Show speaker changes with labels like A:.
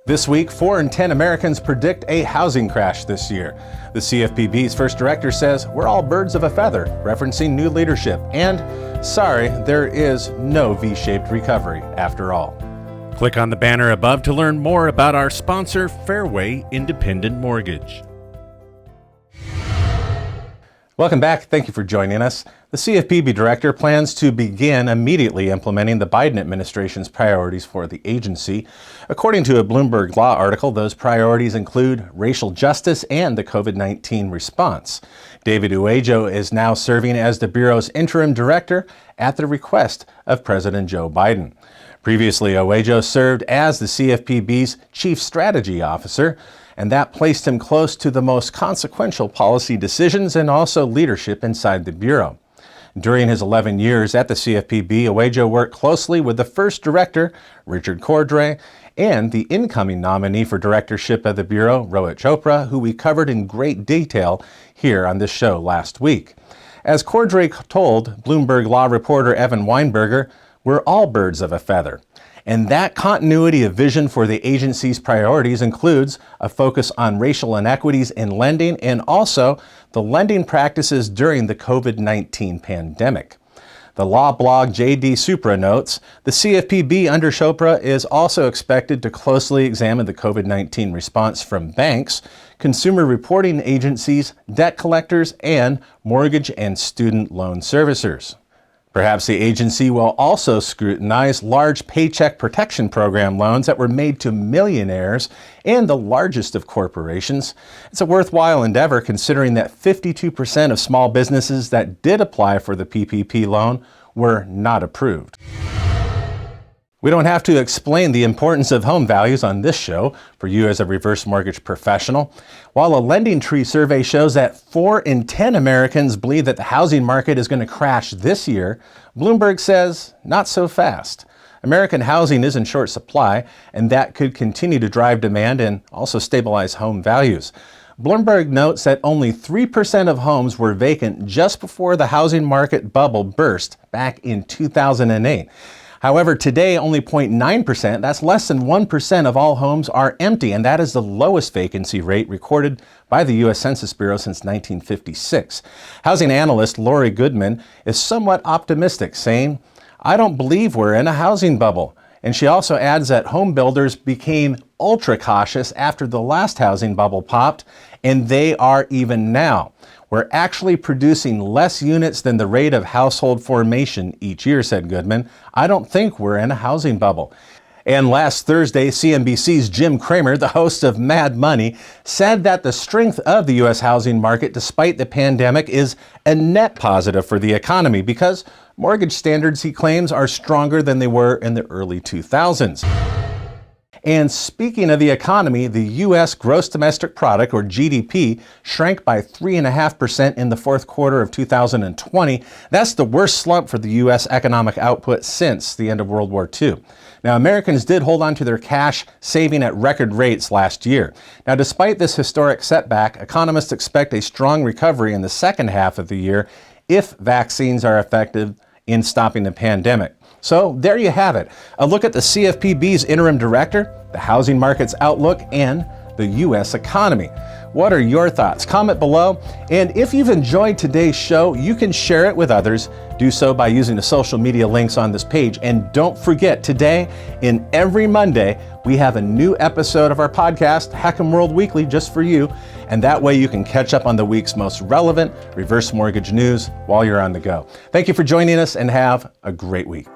A: This week, 4 in 10 Americans predict a housing crash this year. The CFPB's first director says we're all birds of a feather, referencing new leadership. And sorry, there is no V-shaped recovery after all.
B: Click on the banner above to learn more about our sponsor, Fairway Independent Mortgage.
A: Welcome back. Thank you for joining us. The CFPB Director plans to begin immediately implementing the Biden administration's priorities for the agency. According to a Bloomberg Law article, those priorities include racial justice and the COVID-19 response. David Uejo is now serving as the Bureau's interim director at the request of President Joe Biden. Previously, Uejo served as the CFPB's chief strategy officer, and that placed him close to the most consequential policy decisions and also leadership inside the Bureau. During his 11 years at the CFPB, Uejo worked closely with the first director, Richard Cordray, and the incoming nominee for directorship of the Bureau, Rohit Chopra, who we covered in great detail here on this show last week. As Cordray told Bloomberg Law reporter Evan Weinberger, we're all birds of a feather. And that continuity of vision for the agency's priorities includes a focus on racial inequities in lending and also the lending practices during the COVID-19 pandemic. The law blog J.D. Supra notes, the CFPB under Chopra is also expected to closely examine the COVID-19 response from banks, consumer reporting agencies, debt collectors, and mortgage and student loan servicers. Perhaps the agency will also scrutinize large Paycheck Protection Program loans that were made to millionaires and the largest of corporations. It's a worthwhile endeavor considering that 52% of small businesses that did apply for the PPP loan were not approved. We don't have to explain the importance of home values on this show for you as a reverse mortgage professional. While a Lending Tree survey shows that 4 in 10 Americans believe that the housing market is going to crash this year, Bloomberg says not so fast. American housing is in short supply, and that could continue to drive demand and also stabilize home values. Bloomberg notes that only 3% of homes were vacant just before the housing market bubble burst back in 2008. However, today, only 0.9%, that's less than 1% of all homes are empty, and that is the lowest vacancy rate recorded by the U.S. Census Bureau since 1956. Housing analyst Lori Goodman is somewhat optimistic, saying, "I don't believe we're in a housing bubble." And she also adds that home builders became ultra cautious after the last housing bubble popped, and they are even now. We're actually producing less units than the rate of household formation each year, said Goodman. I don't think we're in a housing bubble. And last Thursday, CNBC's Jim Cramer, the host of Mad Money, said that the strength of the U.S. housing market despite the pandemic is a net positive for the economy because mortgage standards, he claims, are stronger than they were in the early 2000s. And speaking of the economy, the U.S. gross domestic product, or GDP, shrank by 3.5% in the fourth quarter of 2020. That's the worst slump for the U.S. economic output since the end of World War II. Now, Americans did hold on to their cash, saving at record rates last year. Now, despite this historic setback, economists expect a strong recovery in the second half of the year if vaccines are effective in stopping the pandemic. So there you have it, a look at the CFPB's interim director, the housing market's outlook, and the U.S. economy. What are your thoughts? Comment below. And if you've enjoyed today's show, you can share it with others. Do so by using the social media links on this page. And don't forget, today and every Monday, we have a new episode of our podcast, Hack'em World Weekly, just for you. And that way you can catch up on the week's most relevant reverse mortgage news while you're on the go. Thank you for joining us and have a great week.